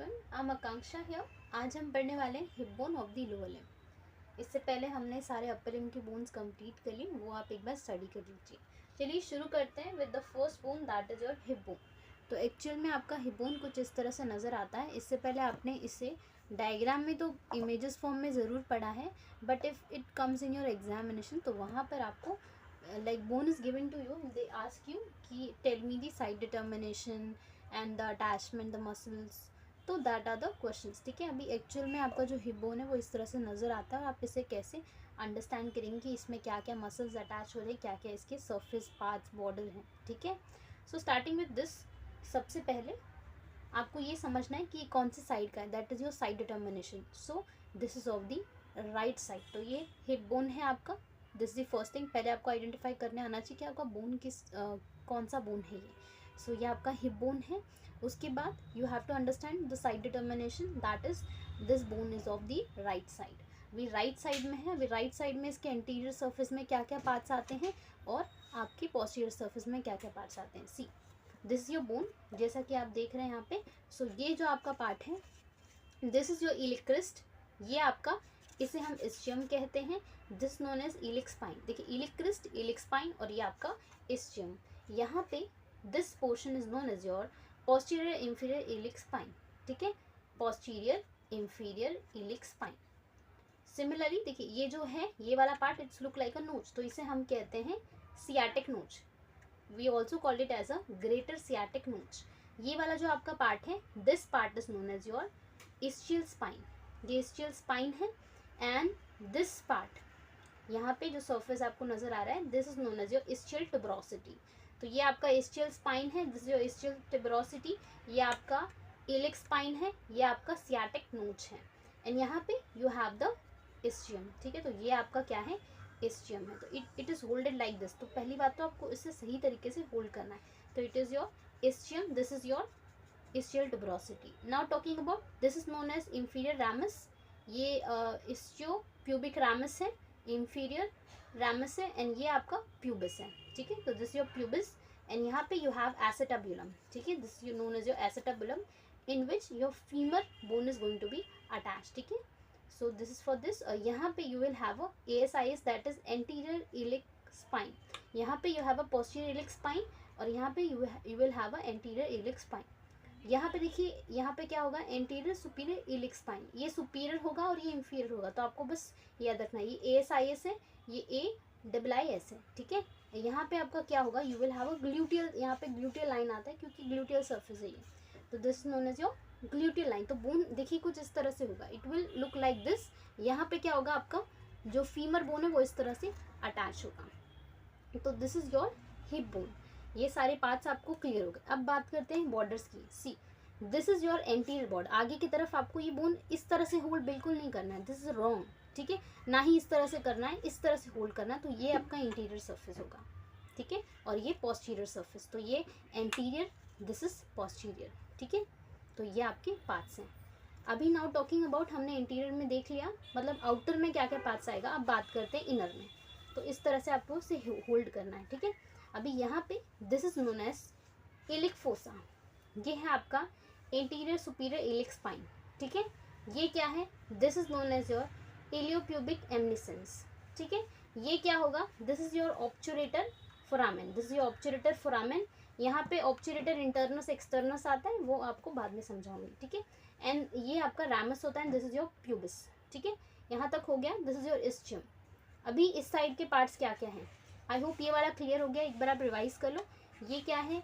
Everyone, I am Akanksha here. आज हम पढ़ने वाले हैं hip bone of the lower limb. इससे पहले हमने सारे अपर लिम्ब की बोन्स कंप्लीट कर ली, वो आप एक बार स्टडी कर लीजिए। चलिए शुरू करते हैं with the first bone, that is your hip bone. तो एक्चुअल में आपका हिप बोन कुछ इस तरह से नज़र आता है। इससे पहले आपने इसे डायग्राम में तो इमेजेस फॉर्म में ज़रूर पढ़ा है, but if it comes in your examination तो वहाँ पर आपको like bone is given to you, they ask you कि tell me the side determination and the attachment, the muscles, तो दैट आर द क्वेश्चंस। ठीक है, अभी एक्चुअल में आपका जो हिप बोन है वो इस तरह से नज़र आता है। आप इसे कैसे अंडरस्टैंड करेंगे कि इसमें क्या क्या मसल्स अटैच हो रहे हैं, क्या क्या इसके सरफेस पार्ट्स बॉर्डर हैं। ठीक है, सो स्टार्टिंग विद दिस, सबसे पहले आपको ये समझना है कि कौन सी साइड का है, that is your side determination. So this is of the right side. तो ये हिप बोन है आपका, दिस द फर्स्ट थिंग। पहले आपको आइडेंटिफाई करने आना चाहिए कि आपका बोन कौन सा बोन है ये। सो ये आपका हिप बोन है। उसके बाद you have to understand the side determination, that is this bone is of the right side. अभी राइट साइड में है, अभी राइट साइड में इसके एंटीरियर सर्फेस में क्या क्या पार्ट्स आते हैं और आपकी पोस्टीरियर सर्फेस में क्या क्या पार्ट्स आते हैं। See this is your bone, जैसा कि आप देख रहे हैं यहाँ पे। सो ये जो आपका पार्ट है, this is your iliac crest, ये आपका, इसे हम इस्चियम कहते हैं। This known as iliac spine. देखिए, इलिक क्रिस्ट, इलिक स्पाइन और ये आपका इस्चियम। यहाँ पे this portion is known as your posterior inferior iliac spine. ठीक है, posterior inferior iliac spine. Similarly देखिए, ये जो है ये वाला part, it's look like a notch, तो इसे हम कहते हैं sciatic notch. We also called it as a greater sciatic notch. ये वाला जो आपका पार्ट है, this part is known as your ischial spine. ये इस्चियल स्पाइन है। एंड दिस पार्ट, यहाँ पे जो सरफेस आपको नजर आ रहा है, this is known as your ischial tuberosity. तो ये आपका इस्चियल स्पाइन है, this is your ischial tuberosity. ये आपका इलिक स्पाइन है, ये आपका सियाटिक नोच है। एंड यहाँ पे यू हैव द इस्चियम। ठीक है, तो ये आपका क्या है, इस्चियम है। तो it is holded like this. तो पहली बात तो आपको इसे सही तरीके से होल्ड करना है। तो it is your ischium, this is your ischial tuberosity. Now talking about, this is known as inferior ramus. ये ischiopubic ramus है, inferior ramus है, and ये आपका pubis है। ठीक है, तो this is your pubis, and यहाँ पे you have acetabulum। ठीक है, this is known as your acetabulum, in which your femur bone is going to be attached। ठीक है, so this is for this। यहाँ पे you will have a ASIS, that is anterior iliac spine। यहाँ पे you have a posterior iliac spine और यहाँ पे you will have a anterior iliac spine। यहाँ पे देखिए, यहाँ पे क्या होगा, एंटीरियर सुपीरियर इलिक स्पाइन। ये सुपीरियर होगा और ये इंफीरियर होगा, तो आपको बस याद रखना है ये ASIS है, ये AIIS है। ठीक है, यहाँ पे आपका क्या होगा, you will have a gluteal, यहाँ पे ग्लूटियल लाइन आता है क्योंकि ग्लूटियल सरफेस है ये, तो this known as your gluteal line. तो बोन देखिए कुछ इस तरह से होगा, it will look like this. यहाँ पे क्या होगा, आपका जो फीमर बोन है वो इस तरह से अटैच होगा। तो this is your hip bone. ये सारे पार्ट्स आपको क्लियर हो गए। अब बात करते हैं बॉर्डर्स की। See this is your anterior border. आगे की तरफ आपको ये बोन इस तरह से होल्ड बिल्कुल नहीं करना है, दिस इज रॉन्ग। ठीक है, ना ही इस तरह से करना है, इस तरह से होल्ड करना है। तो ये आपका इंटीरियर सरफेस होगा। ठीक है, और ये पोस्टीरियर सरफेस। तो ये एंटीरियर, दिस इज पोस्टीरियर। ठीक है, तो ये आपके पार्ट्स हैं। अभी नाउ टॉकिंग अबाउट, हमने इंटीरियर में देख लिया, मतलब आउटर में क्या क्या पार्ट्स आएगा। अब बात करते हैं इनर में। तो इस तरह से आपको इसे होल्ड करना है। ठीक है, अभी यहाँ पे this is known as iliac fossa. ये है आपका इंटीरियर सुपीरियर इलिक स्पाइन। ठीक है, ये क्या है, this is known as your iliopubic eminence. ठीक है, ये क्या होगा, this is your obturator foramen. This is your obturator foramen. यहाँ पे ऑब्चुरेटर इंटरनस एक्सटर्नस आता है, वो आपको बाद में समझाऊंगी। ठीक है, एंड ये आपका रैमस होता है, दिस इज योर प्यूबिस। ठीक है, यहाँ तक हो गया, दिस इज योर इस्चियम। अभी इस साइड के पार्ट्स क्या क्या हैं, आई होप ये वाला क्लियर हो गया। एक बार आप रिवाइज कर लो। ये क्या है,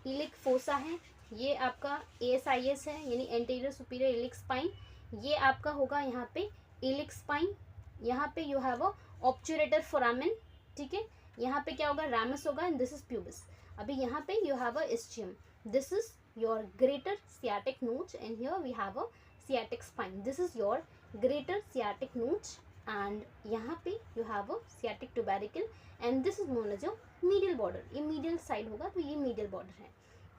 इलिक फोसा है, ये आपका ASIS है यानी एंटीरियर सुपीरियर इलिक स्पाइन। ये आपका होगा यहाँ पे इलिक स्पाइन। यहाँ पे यू हैव अ ऑब्चुरेटर फोरामेन। ठीक है, यहाँ पे क्या होगा, रैमस होगा, एंड दिस इज प्यूबिस। अभी यहाँ पे you have a ischium, this is your greater sciatic notch, and here we have a sciatic spine. This is your greater sciatic notch, and यहाँ पे you have a sciatic tubercle, and this is known as your medial border. ये medial side होगा, तो ये medial border है।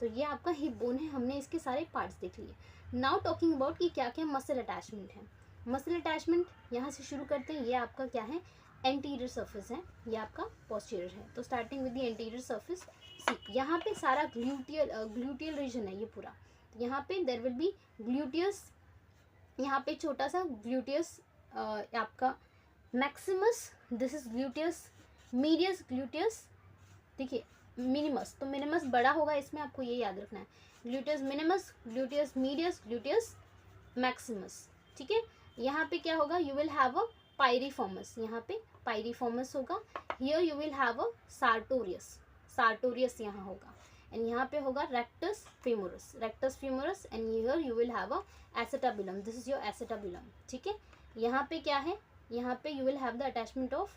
तो ये आपका हिप बोन है। हमने इसके सारे पार्ट्स देख लिए। नाउ टॉकिंग अबाउट कि क्या क्या मसल अटैचमेंट है। मसल अटैचमेंट यहाँ से शुरू करते हैं। ये आपका क्या है, एंटीरियर सरफेस है, ये आपका पोस्टीरियर है। तो starting with the anterior surface, see यहाँ पे सारा ग्लूटियल रीजन है ये पूरा। यहाँ पे देयर विल बी ग्लूटियस, यहाँ पे छोटा सा ग्लूटियस आपका maximus, this is gluteus medius, gluteus देखिए मिनिमस, तो मिनिमस बड़ा होगा इसमें, आपको ये याद रखना है, gluteus minimus, gluteus medius, gluteus maximus, ठीक है। यहाँ पे क्या होगा, you will have a piriformis, यहाँ पे पायरिफॉर्मस होगा, here you will have a sartorius, sartorius यहाँ होगा, एंड यहाँ पे होगा rectus femoris, rectus femoris, and here you will have a acetabulum, this is your एसेटाबुलम, ठीक है। यहाँ पे क्या है, यहाँ पे you will have the attachment of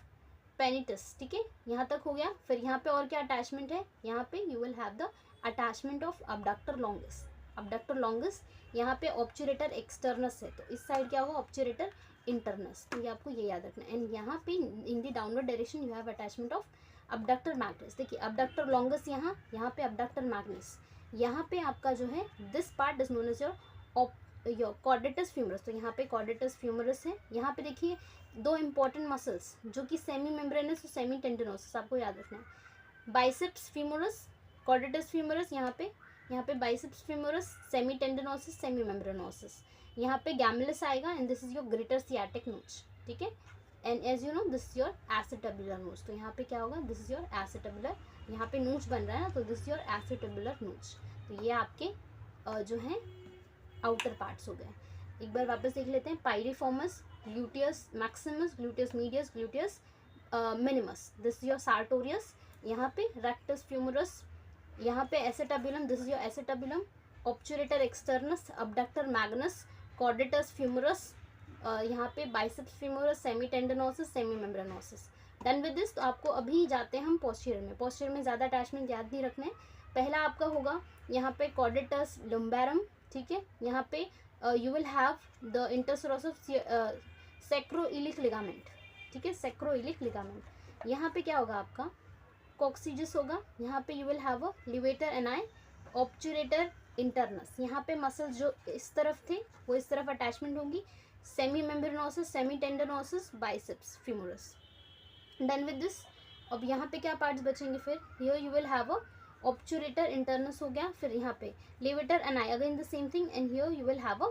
pectineus, ठीक है, यहाँ तक हो गया। फिर यहाँ पे और क्या अटैचमेंट है, यहाँ पे you will have the attachment of abductor longus, abductor longus, यहाँ पे ऑब्चुरेटर एक्सटर्नस है, तो इस साइड क्या होगा, ऑब्चुरेटर इंटरनस, तो ये आपको ये याद रखना है। एंड यहाँ पे in the downward direction you have attachment of abductor magnus, देखिए अबडक्टर लॉन्गिस यहाँ पे अबडक्टर मैग्नस, यहाँ पे आपका जो है this part is known as your quadratus femoris, तो यहाँ पे कॉर्डेटस फ्यूमरस है। यहाँ पे देखिए दो इंपॉर्टेंट मसल्स जो कि सेमी मेम्ब्रेनस और सेमी टेंडिनोसस, आपको याद रखना है, बाइसेप्स फ्यूमरस, कॉर्डेटस फ्यूमरस, यहाँ पे biceps femoris, semitendinosus, semimembranosus, यहाँ पे गैमिलस आएगा, and this is your greater sciatic notch, ठीक है। And as you know this is your acetabular notch, तो यहाँ पे क्या होगा, दिस इज योर एसिटेबुलर, यहाँ पे नोच बन रहा है ना, तो this is your acetabular notch, तो ये आपके जो है आउटर पार्ट्स हो गए। एक बार वापस देख लेते हैं, piriformis, gluteus maximus, gluteus medius, gluteus minimus, this is your sartorius, यहाँ पे रेक्टस फ्यूमरस, यहाँ पे acetabulum, this is your acetabulum, obturator externus, abductor magnus, quadratus femoris, यहाँ पे biceps femoris, semitendinosus, semimembranosus. Done with this, तो आपको अभी जाते हैं हम पोस्टीरियर में। पोस्टीरियर में ज़्यादा अटैचमेंट याद नहीं रखने, पहला आपका होगा यहाँ पे कॉर्डेटस लुम्बैरम, ठीक है, यहाँ पे you will have the interosseous sacroiliac ligament, ठीक है, सेक्रोइलिक लिगामेंट। यहाँ पे क्या होगा आपका कॉक्सिजिस होगा, यहाँ पे you will have a levator ani, obturator internus, यहाँ पे मसल्स जो इस तरफ थे वो इस तरफ अटैचमेंट होंगी, semimembranosus, semitendinosus, biceps femoris. Done with this, अब यहाँ पे क्या पार्ट्स बचेंगे फिर, here you will have a obturator internus हो गया, फिर यहाँ पे levator ani, again the same thing, and here you will have a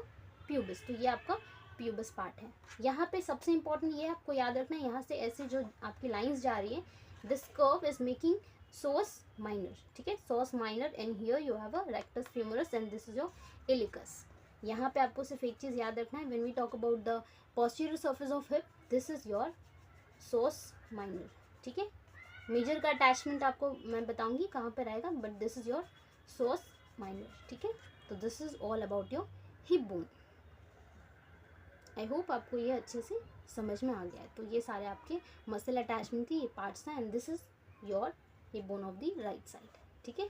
pubis, तो ये आपका प्यूबिस पार्ट है। यहाँ पे सबसे इंपॉर्टेंट ये आपको याद रखना है, यहाँ से ऐसे जो आपकी लाइंस जा रही है, this curve is making psoas minor, ठीक है, psoas minor, and here you have a rectus femoris, and this is your iliacus. यहाँ पे आपको सिर्फ एक चीज़ याद रखना है, when we talk about the posterior surface of hip, this is your psoas minor, ठीक है। मेजर का अटैचमेंट आपको मैं बताऊंगी कहाँ पर रहेगा, but this is your psoas minor, ठीक है। तो this is all about your hip bone. I hope आपको ये अच्छे से समझ में आ गया है। तो ये सारे आपके मसल अटैचमेंट के ये पार्ट्स हैं, and this is your hip bone of the right side, ठीक है।